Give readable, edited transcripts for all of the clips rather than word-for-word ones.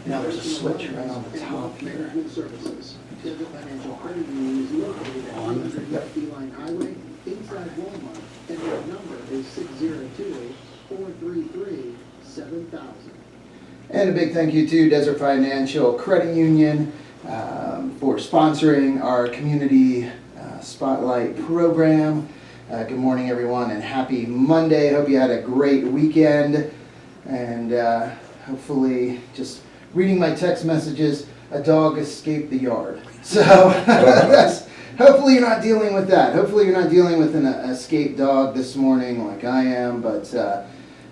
Now there's a switch right on the top here. On. Yep. Beeline Highway, inside Walmart, and their number is 602-433-7000. And a big thank you to Desert Financial Credit Union for sponsoring our community spotlight program. Good morning, everyone, and happy Monday. Hope you had a great weekend, and hopefully, just reading my text messages, a dog escaped the yard. So hopefully you're not dealing with that. Hopefully you're not dealing with an escaped dog this morning like I am, but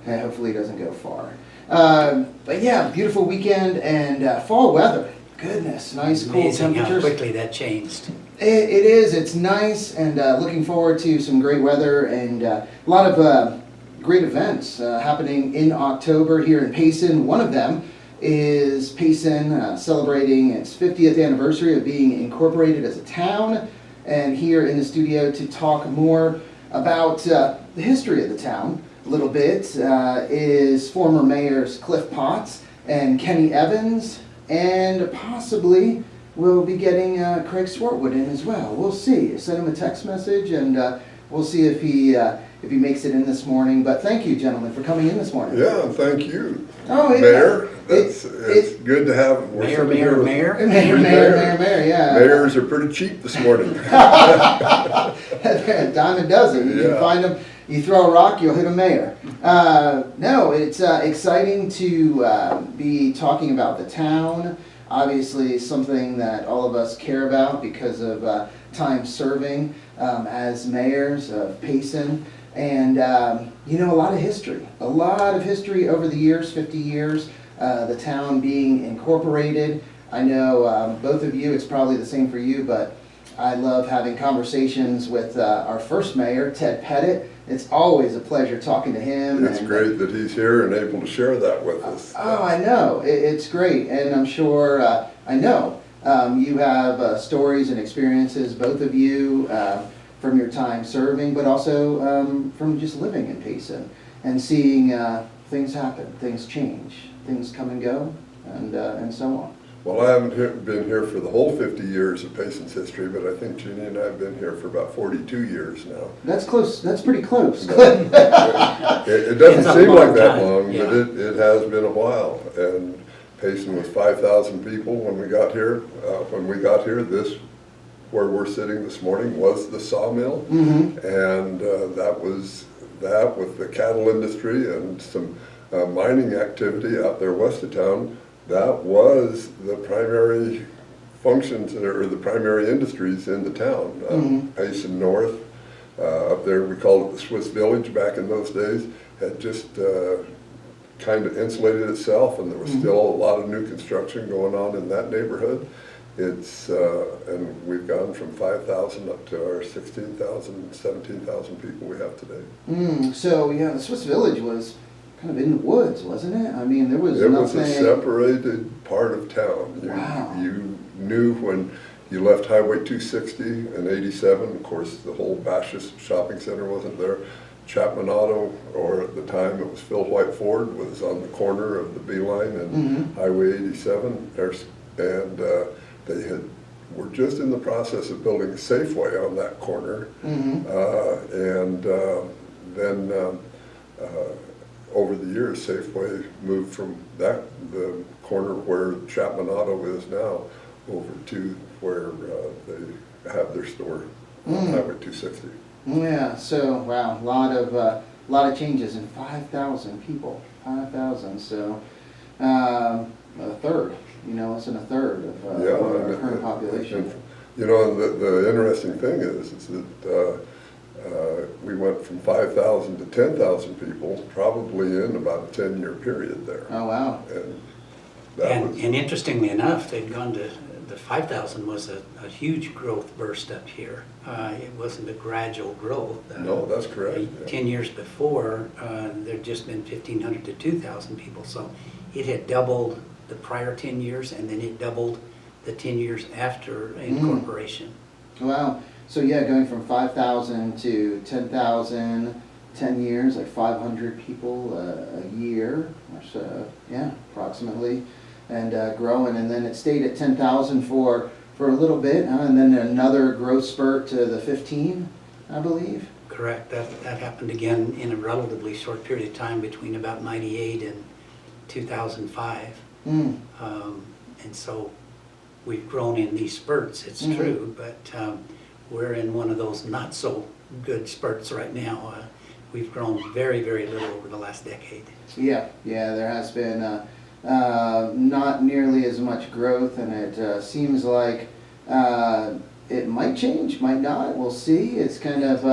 hopefully it doesn't go far. But yeah, beautiful weekend and fall weather. Goodness, nice cool Amazing temperatures. how quickly that changed. It is. It's nice, and looking forward to some great weather and a lot of great events happening in October here in Payson. One of them is Payson celebrating its 50th anniversary of being incorporated as a town. And here in the studio to talk more about the history of the town a little bit is former mayors Cliff Potts and Kenny Evens, and possibly we'll be getting Craig Swartwood in as well. We'll see. Send him a text message, and we'll see if he makes it in this morning. But thank you, gentlemen, for coming in this morning. Yeah, thank you, Oh, Mayor. It's good to have. Mayor, Mayor, yeah. Mayors are pretty cheap this morning. A dime a dozen. You can find them. You throw a rock, you'll hit a mayor. No, it's exciting to be talking about the town. Obviously, something that all of us care about because of time serving as mayors of Payson. And, you know, a lot of history over the years, 50 years, the town being incorporated. I know both of you, it's probably the same for you, but I love having conversations with our first mayor, Ted Pettit. It's always a pleasure talking to him. It's great that he's here and able to share that with us. Oh, I know. It's great. And I'm sure, I know, you have stories and experiences, both of you, from your time serving, but also from just living in Payson and seeing things happen, things change, things come and go, and so on. Well, I haven't been here for the whole 50 years of Payson's history, but I think Jeannie and I have been here for about 42 years now. That's close. That's pretty close. It doesn't seem like that time. long, Yeah. but it has been a while. And Payson was 5,000 people when we got here. This, where we're sitting this morning, was the sawmill. Mm-hmm. And that was that with the cattle industry and some mining activity out there west of town. That was the primary functions or the primary industries in the town. Payson North, up there we called it the Swiss Village back in those days, had just kind of insulated itself, and there was still a lot of new construction going on in that neighborhood. It's and we've gone from 5,000 up to our 16,000, 17,000 people we have today. So yeah, the Swiss Village was kind of in the woods, wasn't it? I mean, there was It nothing. was a separated part of town. You knew when you left Highway 260 and 87, of course, the whole Bashas Shopping Center wasn't there. Chapman Auto, or at the time it was Phil White Ford, was on the corner of the Beeline and Highway 87. And they were just in the process of building a Safeway on that corner. Then over the years, Safeway moved from the corner where Chapman Auto is now over to where they have their store on Highway 260. Yeah. So wow, a lot of changes in 5,000 people. 5,000. So a third. You know, less than a third of our current population. You know, and the interesting thing is that we went from 5,000 to 10,000 people, probably in about a 10-year period there. Oh wow! And interestingly enough, they'd gone to the 5,000 was a huge growth burst up here. It wasn't a gradual growth. No, that's correct. 10 years before, there'd just been 1,500 to 2,000 people, so it had doubled the prior 10 years, and then it doubled the 10 years after incorporation. Wow. So yeah, going from 5,000 to 10,000, 10 years, like 500 people a year or so. Yeah, approximately. and growing, and then it stayed at 10,000 for a little bit, and then another growth spurt to the 15, I believe. Correct. That happened again in a relatively short period of time between about 98 and 2005. Mm. And so we've grown in these spurts, it's Mhm. true, but we're in one of those not so good spurts right now. We've grown very, very little over the last decade. Yeah, there has been not nearly as much growth, and it seems like it might change, might not. We'll see. It's kind of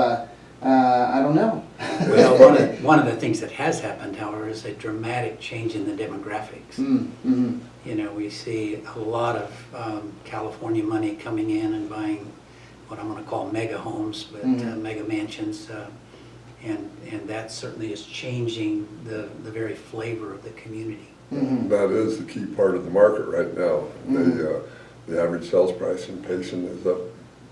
I don't know. Well, one of the things that has happened, however, is a dramatic change in the demographics. Mm-hmm. You know, we see a lot of California money coming in and buying what I'm going to call mega homes, but mega mansions, and that certainly is changing the very flavor of the community. Mm-hmm. That is the key part of the market right now. Mhm. The average sales price in Payson is up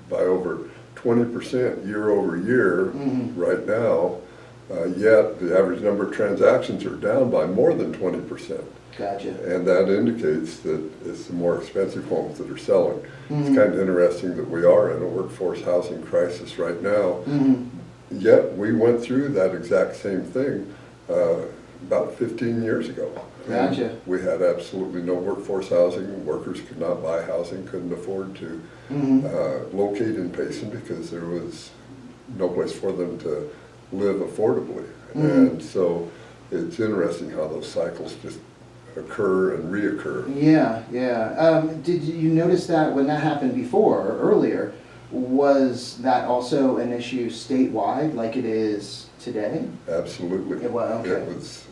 by over 20% year over year Mhm. right now, yet the average number of transactions are down by more than 20%. Gotcha. And that indicates that it's the more expensive homes that are selling. Mhm. It's kind of interesting that we are in a workforce housing crisis right now, Mm-hmm. yet we went through that exact same thing about 15 years ago. And Gotcha. we had absolutely no workforce housing. Workers could not buy housing, couldn't afford to Mm-hmm. locate in Payson because there was no place for them to live affordably. Mhm. And so it's interesting how those cycles just occur and reoccur. Yeah. Did you notice that when that happened before or earlier, was that also an issue statewide like it is today? Absolutely. It was, okay. It was,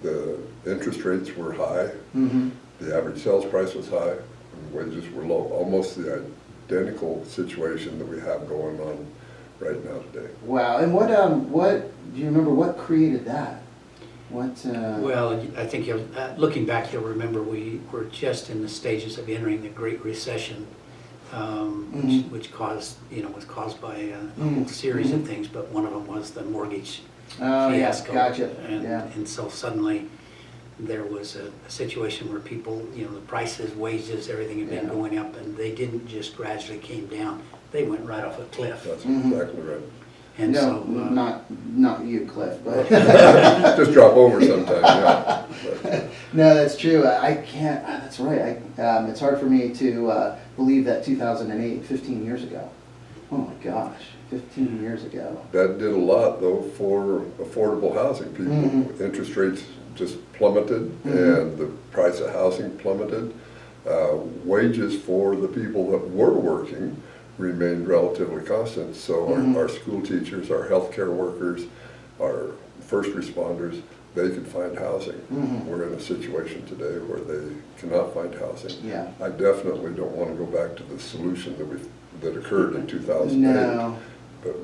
the interest rates were high, Mm-hmm. the average sales price was high, and wages were low. Almost the identical situation that we have going on right now today. Wow. And what do you remember what created that? What? Well, I think looking back, you'll remember we were just in the stages of entering the Great Recession, Mhm. which was caused by a Mhm. whole series of Mhm. things, but one of them was the mortgage Oh, yeah. fiasco. Gotcha. And, Yeah. and so suddenly there was a situation where people, the prices, wages, everything had been Yeah. going up, and they didn't just gradually came down. They went right off a cliff. That's Mhm. exactly right. And no, so, not you, Cliff, but Just drop over sometime, yeah. But, no, that's true. I can't. That's right. It's hard for me to believe that 2008, 15 years ago. Oh my gosh, 15 years ago. that did a lot, though, for affordable housing. People, Mhm. interest rates just plummeted, Mhm. and the price of housing plummeted. Wages for the people that were working remained relatively constant. So Mhm. our school teachers, our healthcare workers, our first responders, they could find housing. Mhm. We're in a situation today where they cannot find housing. Yeah. I definitely don't want to go back to the solution that occurred in 2008. No. But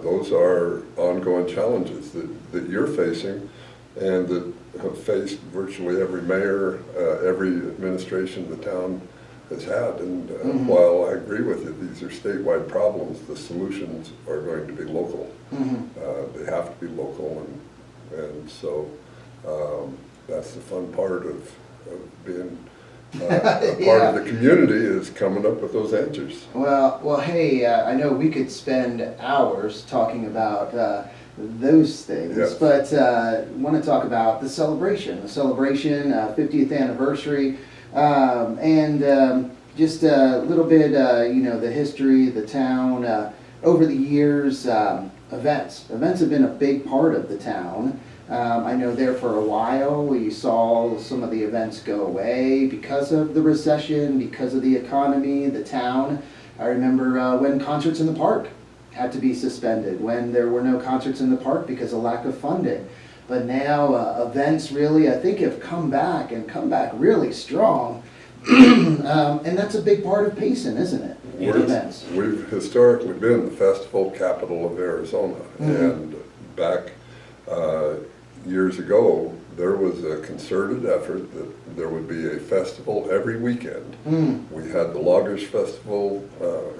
those are ongoing challenges that you're facing, and that have faced virtually every mayor, every administration the town has had. And Mhm. while I agree with you, these are statewide problems, the solutions are going to be local. Mhm. They have to be local, and so that's the fun part of being a part Yeah. of the community, is coming up with those answers. Well, hey, I know we could spend hours talking about those things, Yes. but want to talk about the celebration, 50th anniversary, and just a little bit, the history, the town, over the years, events. Events have been a big part of the town. I know there for a while we saw some of the events go away because of the recession, because of the economy, the town. I remember when concerts in the park had to be suspended, when there were no concerts in the park because of lack of funding. But now events really, I think, have come back and come back really strong. And that's a big part of Payson, isn't it? It is. Events. We've historically been the festival capital of Arizona, Mhm. and back years ago, there was a concerted effort that there would be a festival every weekend. Mm. We had the Loggers Festival,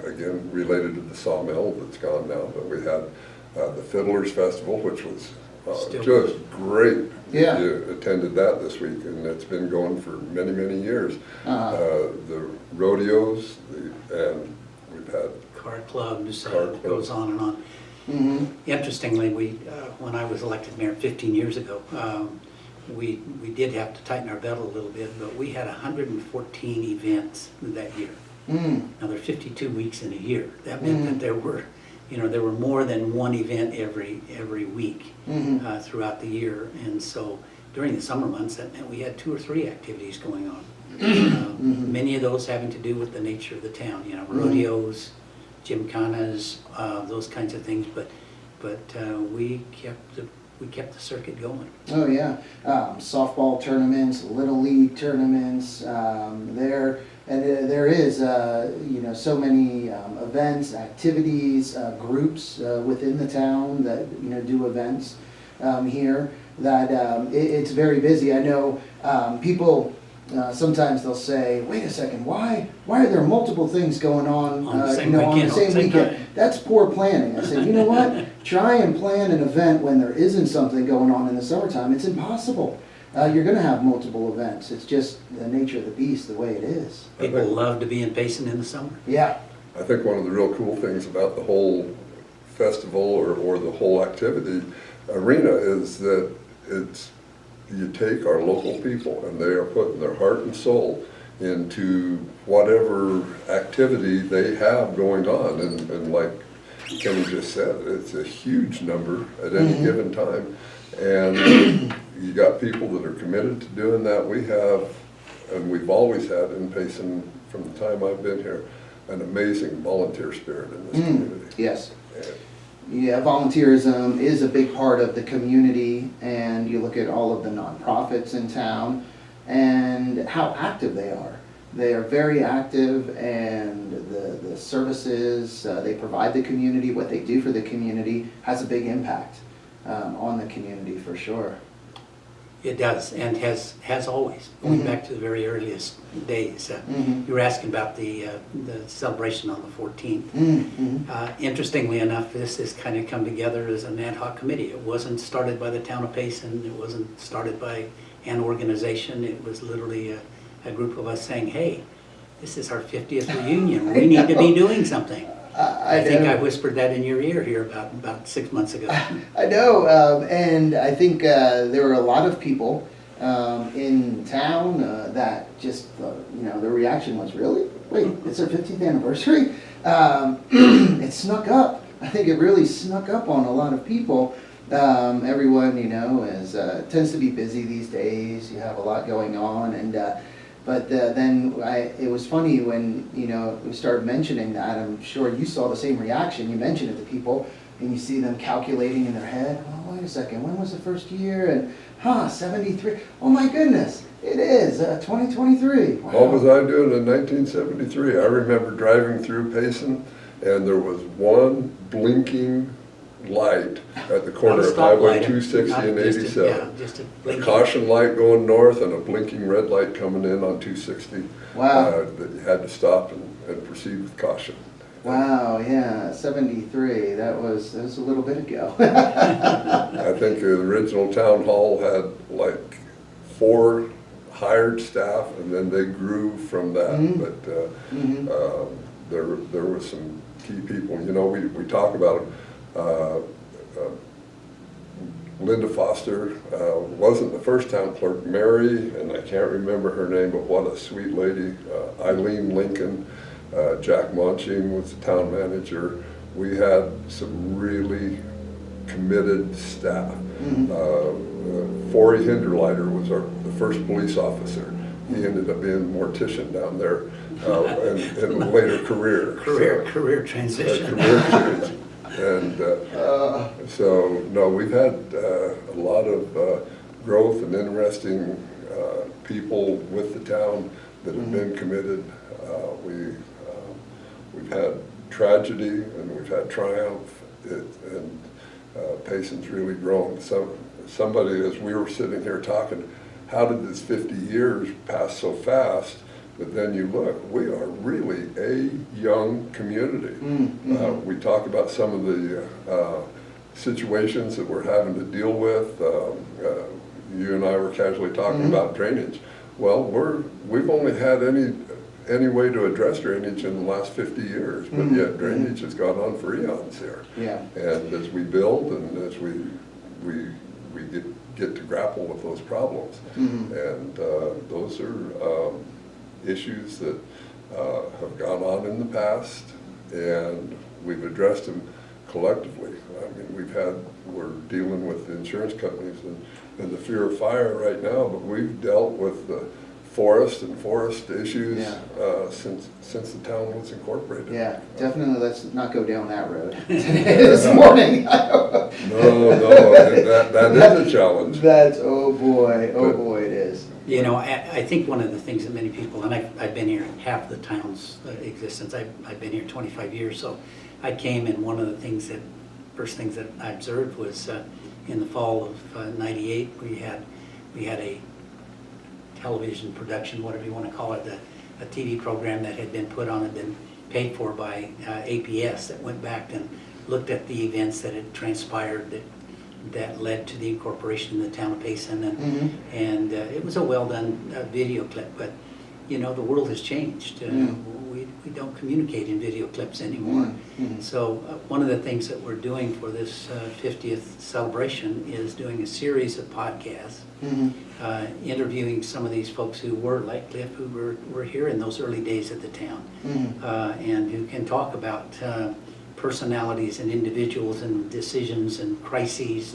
again related to the sawmill that's gone now, but we had the Fiddlers Festival, which was Still. Just great. Yeah. If you attended that this week, and it's been going for many, many years. The rodeos, and we've had Car clubs, Car it goes on and on. Mm-hmm. Interestingly, when I was elected mayor 15 years ago, we did have to tighten our belt a little bit, but we had 114 events that year. Now, there are 52 weeks in a year. That meant that there were more than one event every week throughout the year. And so during the summer months, that meant we had 2 or 3 activities going on. Many of those having to do with the nature of the town, rodeos, gymkhanas, those kinds of things. But we kept the circuit going. Oh yeah, softball tournaments, little league tournaments. There is so many events, activities, groups within the town that do events here. That it's very busy. I know people. Sometimes they'll say, "Wait a second, why are there multiple things going on On the same on the weekend, same weekend?" time. That's poor planning. I said, you know what? Try and plan an event when there isn't something going on in the summertime. It's impossible. You're going to have multiple events. It's just the nature of the beast, the way it is. People love to be in Payson in the summer. Yeah. I think one of the real cool things about the whole festival or the whole activity arena is that you take our local people and they are putting their heart and soul into whatever activity they have going on. And like Kenny just said, it's a huge number at any given time. And you got people that are committed to doing that. We have, and we've always had in Payson from the time I've been here, an amazing volunteer spirit in this community. Yes. Yeah, volunteerism is a big part of the community, and you look at all of the nonprofits in town and how active they are. They are very active, and the services they provide the community, what they do for the community, has a big impact on the community for sure. It does, and has always, going back to the very earliest days. You were asking about the celebration on the 14th. Interestingly enough, this has kind of come together as an ad hoc committee. It wasn't started by the town of Payson. It wasn't started by an organization. It was literally a group of us saying, hey, this is our 50th reunion. We need to be doing something. I think I whispered that in your ear here about 6 months ago. I know, and I think there were a lot of people in town that just, their reaction was, really? Wait, it's our 50th anniversary? It snuck up. I think it really snuck up on a lot of people. Everyone, tends to be busy these days. You have a lot going on, and but then it was funny when, we started mentioning that. I'm sure you saw the same reaction. You mentioned it to people, and you see them calculating in their head, well, wait a second, when was the first year? And, 73. Oh my goodness, it is 2023. Wow. What was I doing in 1973? I remember driving through Payson, and there was one blinking light at the corner of Highway 260 and 87. Just a A blinking. caution light going north and a blinking red light coming in on 260. Wow. That you had to stop and proceed with caution. Wow, yeah, 73. That was a little bit ago. I think the original town hall had like 4 hired staff, and then they grew from that. But there were some key people. We talk about them. Linda Foster wasn't the first town clerk. Mary, and I can't remember her name, but what a sweet lady. Eileen Lincoln, Jack Monching was the town manager. We had some really committed staff. Forey Hinderleiter was the first police officer. He ended up being a mortician down there in a later career. Career transition. Career change. And so, no, we've had a lot of growth and interesting people with the town that have been committed. We've had tragedy and we've had triumph, and Payson's really grown. Somebody, as we were sitting here talking, how did this 50 years pass so fast? But then you look, we are really a young community. We talk about some of the situations that we're having to deal with. You and I were casually talking about drainage. Well, we've only had any way to address drainage in the last 50 years, but yet drainage has gone on for eons here. Yeah. And as we build and as we get to grapple with those problems, and those are issues that have gone on in the past, and we've addressed them collectively. I mean, we're dealing with the insurance companies and the fear of fire right now, but we've dealt with the forest issues since the town was incorporated. Yeah, definitely let's not go down that road this morning. No, that is a challenge. That's, oh boy, it is. You know, I think one of the things that many people, and I've been here half the town's existence, I've been here 25 years, so I came, and one of the first things that I observed was in the fall of '98, we had a television production, whatever you want to call it, a TV program that had been put on and been paid for by APS that went back and looked at the events that had transpired that led to the incorporation in the town of Payson, and it was a well done video clip. But you know, the world has changed. We don't communicate in video clips anymore. So one of the things that we're doing for this 50th celebration is doing a series of podcasts, interviewing some of these folks who were like Cliff, who were here in those early days of the town, and who can talk about personalities and individuals and decisions and crises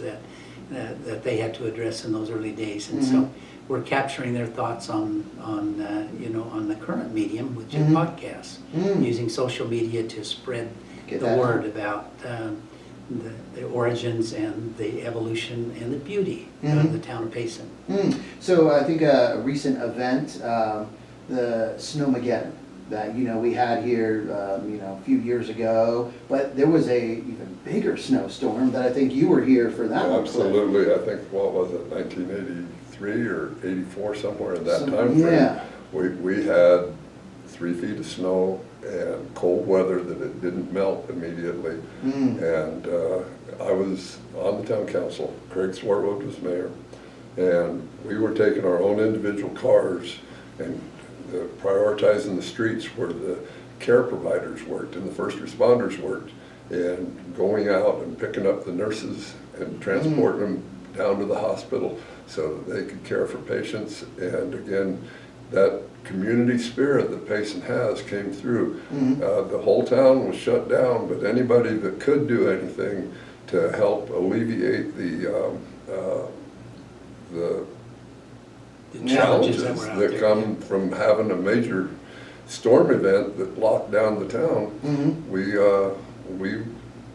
that they had to address in those early days. And so we're capturing their thoughts on the current medium, which is podcasts, using social media to spread the word about the origins and the evolution and the beauty of the town of Payson. So I think a recent event, the Snowmageddon, that we had here a few years ago, but there was a even bigger snowstorm that I think you were here for that one. Absolutely. I think, what was it, 1983 or 84, somewhere in that time frame. Yeah. We had 3 feet of snow and cold weather that it didn't melt immediately. And I was on the town council. Craig Swartwood was mayor, and we were taking our own individual cars and prioritizing the streets where the care providers worked and the first responders worked, and going out and picking up the nurses and transporting them down to the hospital so that they could care for patients. And again, that community spirit that Payson has came through. The whole town was shut down, but anybody that could do anything to help alleviate the challenges that come from having a major storm event that locked down the town, we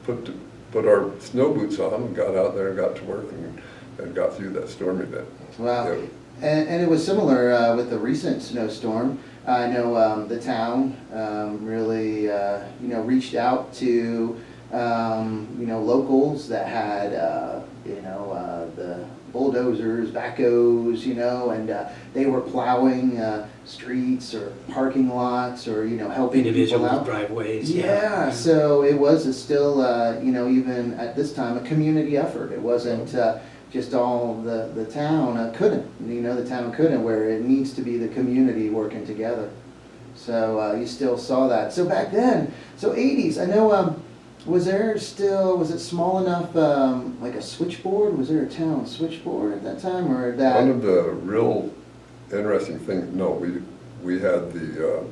put our snow boots on and got out there and got to work and got through that storm event. Wow. Yep. And it was similar with the recent snowstorm. I know the town really reached out to locals that had the bulldozers, backhoes, and they were plowing streets or parking lots, or helping Individual people out. driveways. Yeah, so it was still even at this time a community effort. It wasn't just all the town couldn't. The town couldn't, where it needs to be the community working together. So you still saw that. So back then, so 80s, I know. Was it small enough, like a switchboard? Was there a town switchboard at that time, or that? One of the real interesting things, no, we had the,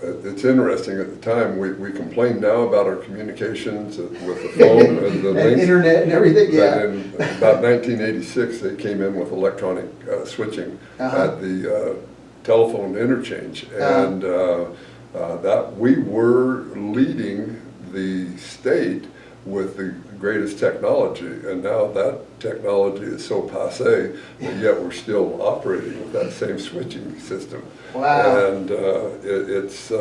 it's interesting, at the time, we complain now about our communications with the phone and the links. Internet and everything, yeah. But in about 1986, they came in with electronic switching at the telephone interchange. And that we were leading the state with the greatest technology, and now that technology is so passé, but yet we're still operating with that same switching system. Wow. And it's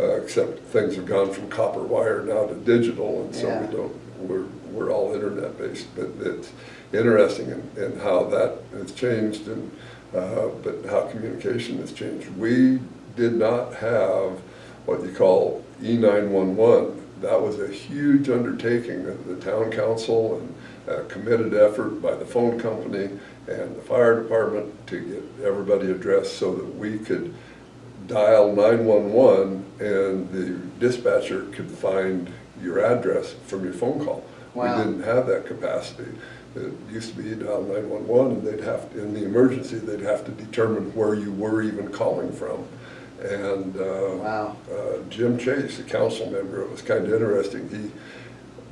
except things have gone from copper wire now to digital, and so we're all internet based. But it's interesting in how that has changed, and but how communication has changed. We did not have what you call E911 that was a huge undertaking of the town council and a committed effort by the phone company and the fire department to get everybody addressed so that we could dial 911 and the dispatcher could find your address from your phone call. Wow. We didn't have that capacity. It used to be you dial 911 and they'd have to, in the emergency, they'd have to determine where you were even calling from. And Wow. Jim Chase, a council member, it was kind of interesting. He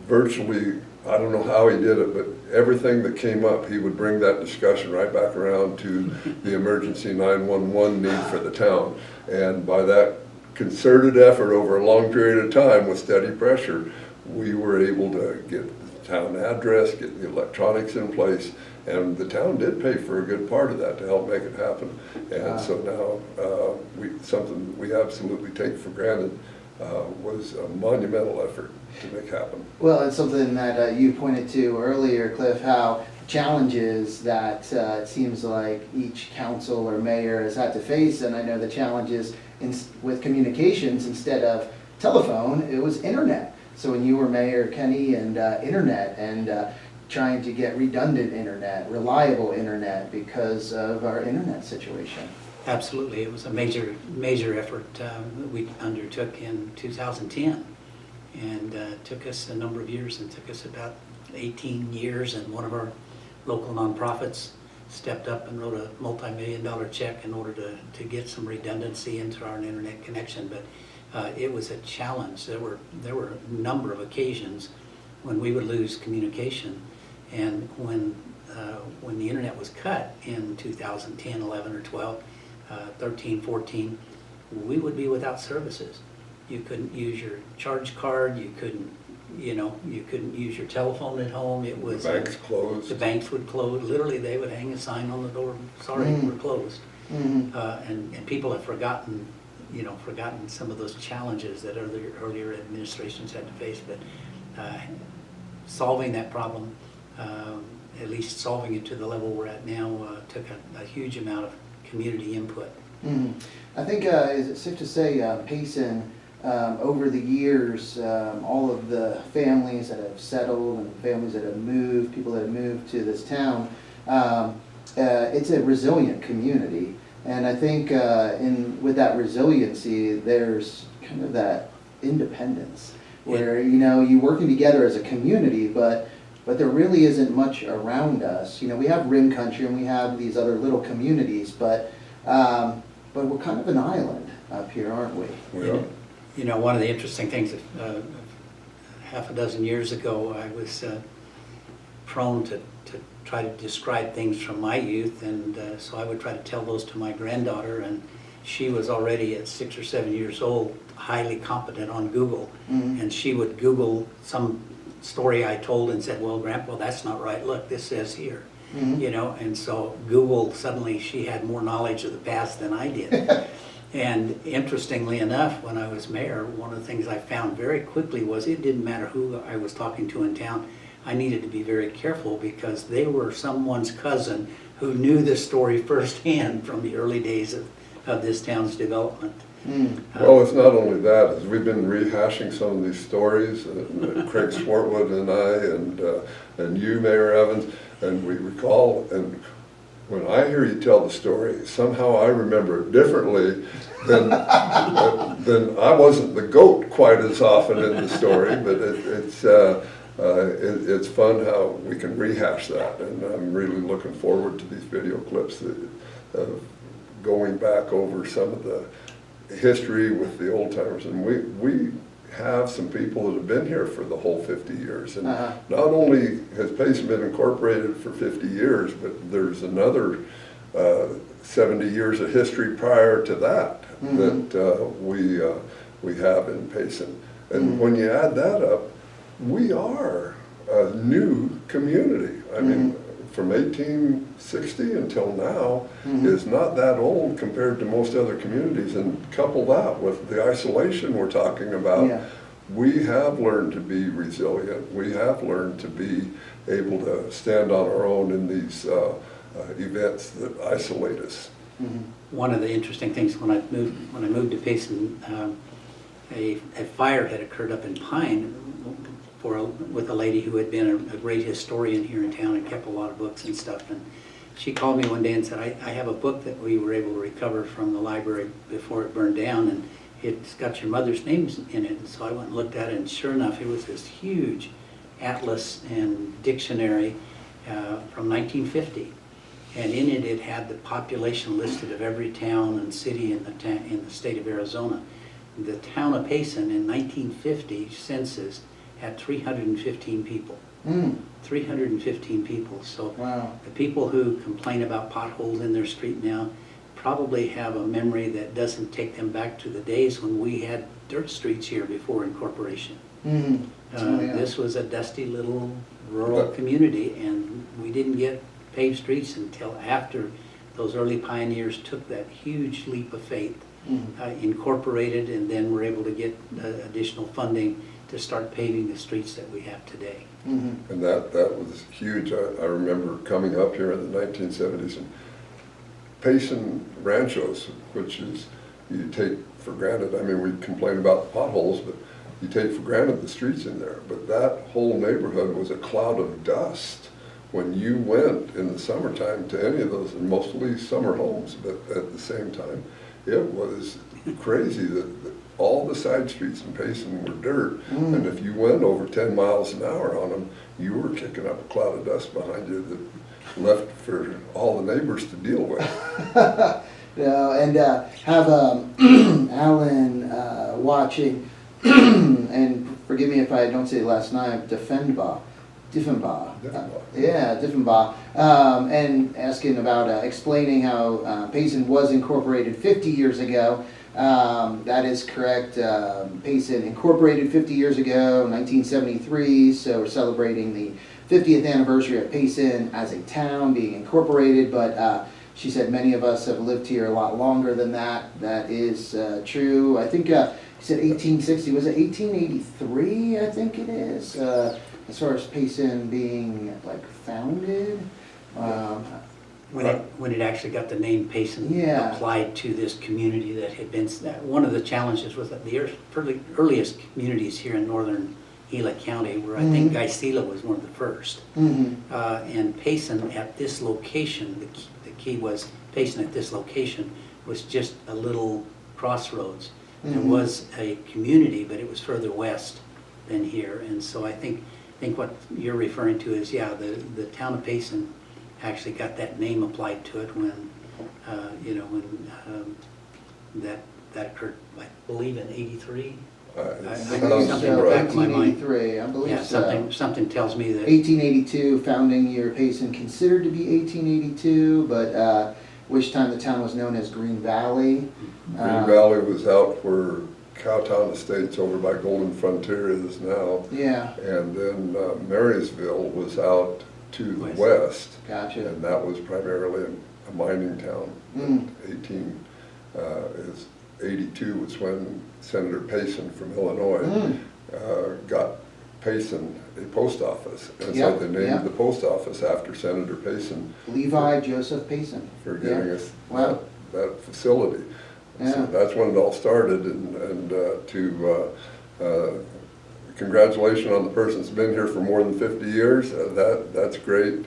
virtually, I don't know how he did it, but everything that came up, he would bring that discussion right back around to the emergency 911 need for the town. And by that concerted effort over a long period of time with steady pressure, we were able to get the town address, get the electronics in place, and the town did pay for a good part of that to help make it happen. And so now, something we absolutely take for granted was a monumental effort to make happen. Well, it's something that you pointed to earlier, Cliff, how challenges that it seems like each council or mayor has had to face, and I know the challenges with communications, instead of telephone, it was internet. So when you were Mayor Kenny, and internet, and trying to get redundant internet, reliable internet because of our internet situation. Absolutely, it was a major effort that we undertook in 2010, and took us a number of years, and took us about 18 years, and one of our local nonprofits stepped up and wrote a multi-million-dollar check in order to get some redundancy into our internet connection. But it was a challenge. There were a number of occasions when we would lose communication, and when the internet was cut in 2010, 11, or 12, 13, 14, we would be without services. You couldn't use your charge card. You couldn't use your telephone at home. It was The banks closed. The banks would close. Literally, they would hang a sign on the door, "Sorry, we're closed." Mm-hmm. And people have forgotten some of those challenges that earlier administrations had to face. But solving that problem, at least solving it to the level we're at now, took a huge amount of community input. Mm-hmm. I think, is it safe to say, Payson, over the years, all of the families that have settled and families that have moved, people that have moved to this town, it's a resilient community. And I think with that resiliency, there's kind of that independence where, you're working together as a community, but there really isn't much around us. We have Rim Country and we have these other little communities, but we're kind of an island up here, aren't we? We are. One of the interesting things, half a dozen years ago, I was prone to try to describe things from my youth, and so I would try to tell those to my granddaughter, and she was already at 6 or 7 years old, highly competent on Google, Mm-hmm. and she would Google some story I told and said, "Well, Grandpa, that's not right. Look, this says here." Mm-hmm. And so Google, suddenly she had more knowledge of the past than I did. And interestingly enough, when I was mayor, one of the things I found very quickly was it didn't matter who I was talking to in town. I needed to be very careful because they were someone's cousin who knew this story firsthand from the early days of this town's development. Well, it's not only that, as we've been rehashing some of these stories, Craig Swartwood and I, and you, Mayor Evans, and we recall, and when I hear you tell the story, somehow I remember it differently than I wasn't the goat quite as often in the story, but it's fun how we can rehash that, and I'm really looking forward to these video clips of going back over some of the history with the old timers. And we have some people that have been here for the whole 50 years, and not only has Payson been incorporated for 50 years, but there's another 70 years of history prior to that that we have in Payson. And when you add that up, we are a new community. I mean, from 1860 until now is not that old compared to most other communities, and couple that with the isolation we're talking about, we have learned to be resilient. We have learned to be able to stand on our own in these events that isolate us. One of the interesting things when I moved to Payson, a fire had occurred up in Pine with a lady who had been a great historian here in town and kept a lot of books and stuff. And she called me one day and said, I have a book that we were able to recover from the library before it burned down, and it's got your mother's names in it. And so I went and looked at it, and sure enough, it was this huge atlas and dictionary from 1950. And in it, it had the population listed of every town and city in the state of Arizona. The town of Payson in 1950 census had 315 people. 315 people. So Wow. the people who complain about potholes in their street now probably have a memory that doesn't take them back to the days when we had dirt streets here before incorporation. Oh, yeah. This was a dusty little rural community, and we didn't get paved streets until after those early pioneers took that huge leap of faith, incorporated, and then were able to get additional funding to start paving the streets that we have today. And that was huge. I remember coming up here in the 1970s, and Payson Ranchos, which is, you take for granted, I mean, we complain about the potholes, but you take for granted the streets in there. But that whole neighborhood was a cloud of dust when you went in the summertime to any of those, and mostly summer homes, but at the same time, it was crazy that all the side streets in Payson were dirt, and if you went over 10 miles an hour on them, you were kicking up a cloud of dust behind you that left for all the neighbors to deal with. And have Alan watching, and forgive me if I don't say it last night, Diffenbaugh. Yeah, Diffenbaugh. And asking about explaining how Payson was incorporated 50 years ago. That is correct. Payson incorporated 50 years ago, 1973, so we're celebrating the 50th anniversary of Payson as a town being incorporated, but she said many of us have lived here a lot longer than that. That is true. I think you said 1860, was it 1883, I think it is, as far as Payson being like founded. When it actually got the name Payson applied to this community that had been, one of the challenges was that the earliest communities here in northern Gila County were, I think Gaisila was one of the first. And Payson at this location, the key was Payson at this location was just a little crossroads. There was a community, but it was further west than here. And so I think what you're referring to is, yeah, the town of Payson actually got that name applied to it when, that occurred, I believe, in '83. I believe something in the back of my mind. 1883, I believe so. Something tells me that. 1882, founding year Payson, considered to be 1882, but which time the town was known as Green Valley. Green Valley was out where Cowtown Estates over by Golden Frontier is now. Yeah. And then Marysville was out to the west. Gotcha. And that was primarily a mining town. 82 was when Senator Payson from Illinois got Payson a post office. And so they named the post office after Senator Payson. Levi Joseph Payson. For giving us Wow. that facility. So that's when it all started, and congratulations on the person that's been here for more than 50 years. That's great.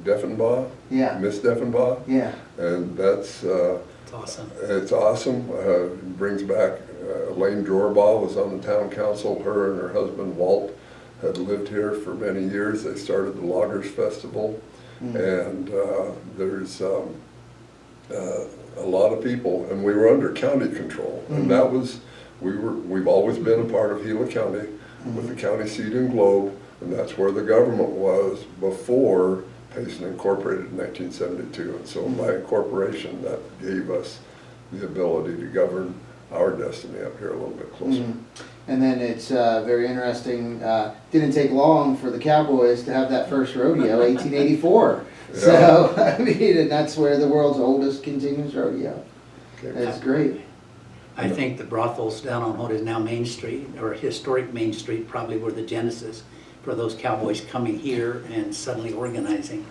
Diffenbaugh? Yeah. Miss Diffenbaugh? Yeah. And that's It's awesome. It's awesome. It brings back Elaine Drorbaugh was on the town council. Her and her husband Walt had lived here for many years. They started the Loggers Festival, and there's a lot of people, and we were under county control, and that was, we've always been a part of Gila County with the county seat in Globe, and that's where the government was before Payson incorporated in 1972, and so by incorporation that gave us the ability to govern our destiny up here a little bit closer. And then it's very interesting, didn't take long for the Cowboys to have that first rodeo, 1884. So, I mean, and that's where the world's oldest continuous rodeo. That's great. I think the brothels down on what is now Main Street, or historic Main Street, probably were the genesis for those cowboys coming here and suddenly organizing.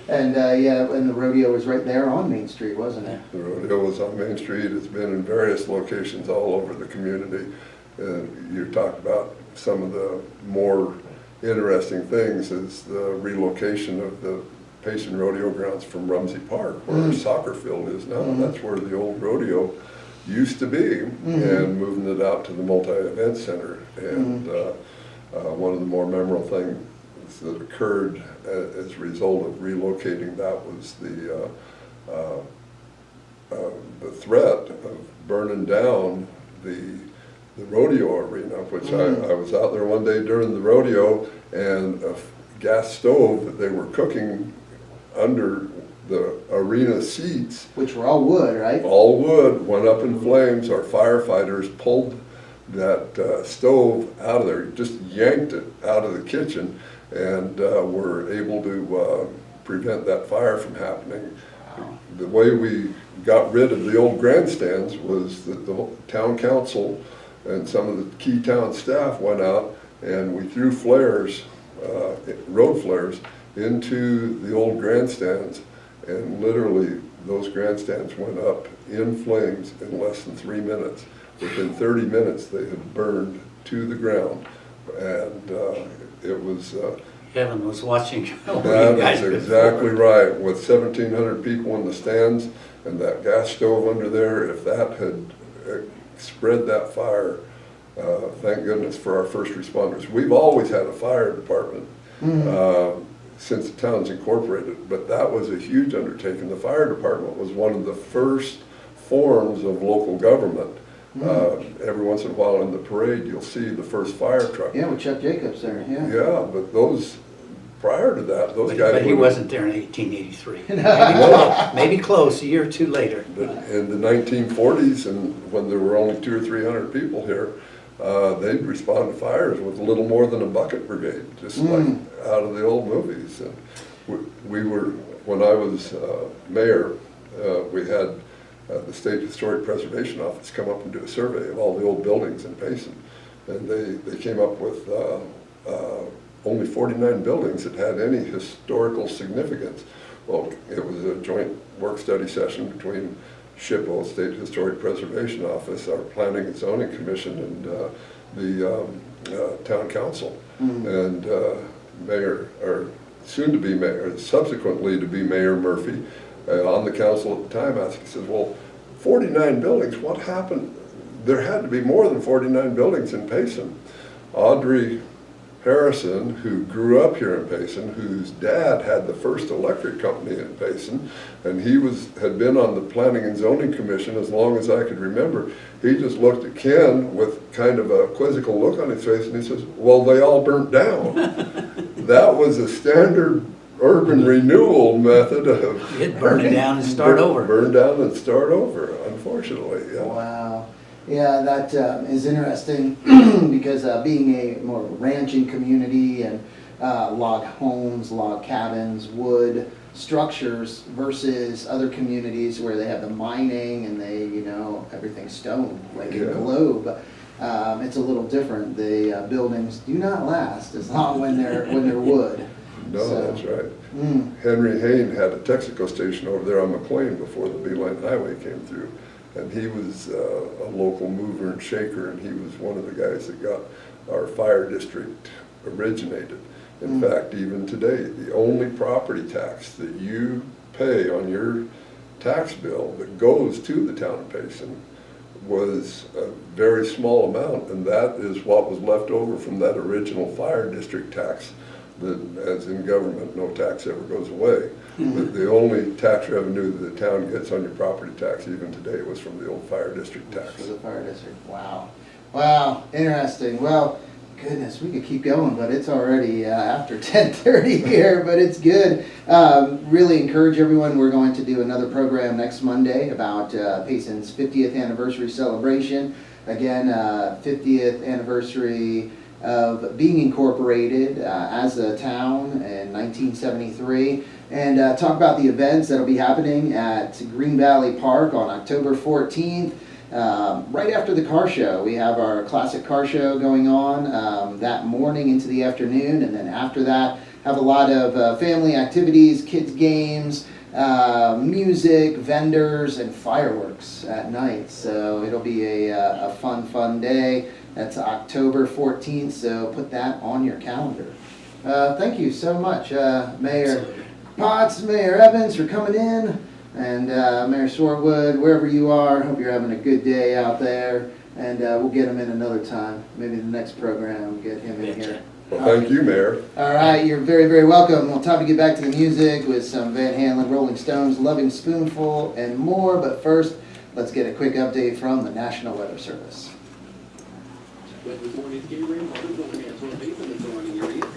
Yeah, and the rodeo was right there on Main Street, wasn't it? The rodeo was on Main Street. It's been in various locations all over the community. You talked about some of the more interesting things is the relocation of the Payson Rodeo grounds from Rumsey Park, where our soccer field is now. That's where the old rodeo used to be, and moving it out to the multi-event center. And one of the more memorable things that occurred as a result of relocating that was the threat of burning down the rodeo arena, which I was out there one day during the rodeo, and a gas stove that they were cooking under the arena seats, Which were all wood, right? all wood, went up in flames. Our firefighters pulled that stove out of there, just yanked it out of the kitchen, and were able to prevent that fire from happening. The way we got rid of the old grandstands was that the town council and some of the key town staff went out, and we threw flares, road flares, into the old grandstands, and literally those grandstands went up in flames in less than 3 minutes. Within 30 minutes, they had burned to the ground, and it was... Kevin was watching. That is exactly right. With 1,700 people in the stands and that gas stove under there, if that had spread that fire, thank goodness for our first responders. We've always had a fire department since the town's incorporated, but that was a huge undertaking. The fire department was one of the first forms of local government. Every once in a while in the parade, you'll see the first fire truck. Yeah, with Chuck Jacobs there, yeah. Yeah, but those, prior to that, those guys... But he wasn't there in 1883. Maybe close, a year or two later. But in the 1940s, and when there were only 200 or 300 people here, they'd respond to fires with a little more than a bucket brigade, just like out of the old movies. And we were, when I was mayor, we had the State Historic Preservation Office come up and do a survey of all the old buildings in Payson. And they came up with only 49 buildings that had any historical significance. Well, it was a joint work study session between SHPO, State Historic Preservation Office, our Planning and Zoning Commission, and the Town Council. And Mayor, or soon to be Mayor, subsequently to be Mayor Murphy, on the council at the time, he says, well, 49 buildings, what happened? There had to be more than 49 buildings in Payson. Audrey Harrison, who grew up here in Payson, whose dad had the first electric company in Payson, and he had been on the Planning and Zoning Commission as long as I could remember. He just looked at Ken with kind of a quizzical look on his face, and he says, well, they all burnt down. That was a standard urban renewal method of... You'd burn it down and start over. Burn down and start over, unfortunately. Yeah. Wow. Yeah, that is interesting because being a more ranching community and log homes, log cabins, wood structures versus other communities where they have the mining and they, everything's stone, like in Globe. It's a little different. The buildings do not last as long when they're wood. No, that's right. Henry Hayne had a Texaco station over there on McLean before the Beeline Highway came through. And he was a local mover and shaker, and he was one of the guys that got our fire district originated. In fact, even today, the only property tax that you pay on your tax bill that goes to the town of Payson was a very small amount, and that is what was left over from that original fire district tax. That, as in government, no tax ever goes away. But the only tax revenue that the town gets on your property tax, even today, was from the old fire district tax. For the fire district. Wow. Wow. Interesting. Well, goodness, we could keep going, but it's already after 10:30 here, but it's good. Really encourage everyone. We're going to do another program next Monday about Payson's 50th anniversary celebration. Again, 50th anniversary of being incorporated as a town in 1973, and talk about the events that will be happening at Green Valley Park on October 14th. Right after the car show, we have our classic car show going on that morning into the afternoon, and then after that, have a lot of family activities, kids games, music, vendors, and fireworks at night. So it'll be a fun day. That's October 14th, so put that on your calendar. Thank you so much, Mayor Absolutely. Potts, Mayor Evans, for coming in, and Mayor Swartwood, wherever you are. Hope you're having a good day out there, and we'll get him in another time. Maybe the next program, we'll get him in here. Well, thank you, Mayor. All right, you're very welcome. Well, time to get back to the music with some Van Halen, Rolling Stones, Loving Spoonful, and more. But first, let's get a quick update from the National Weather Service. With this morning's KRIM weather forecast for Payson and surrounding areas.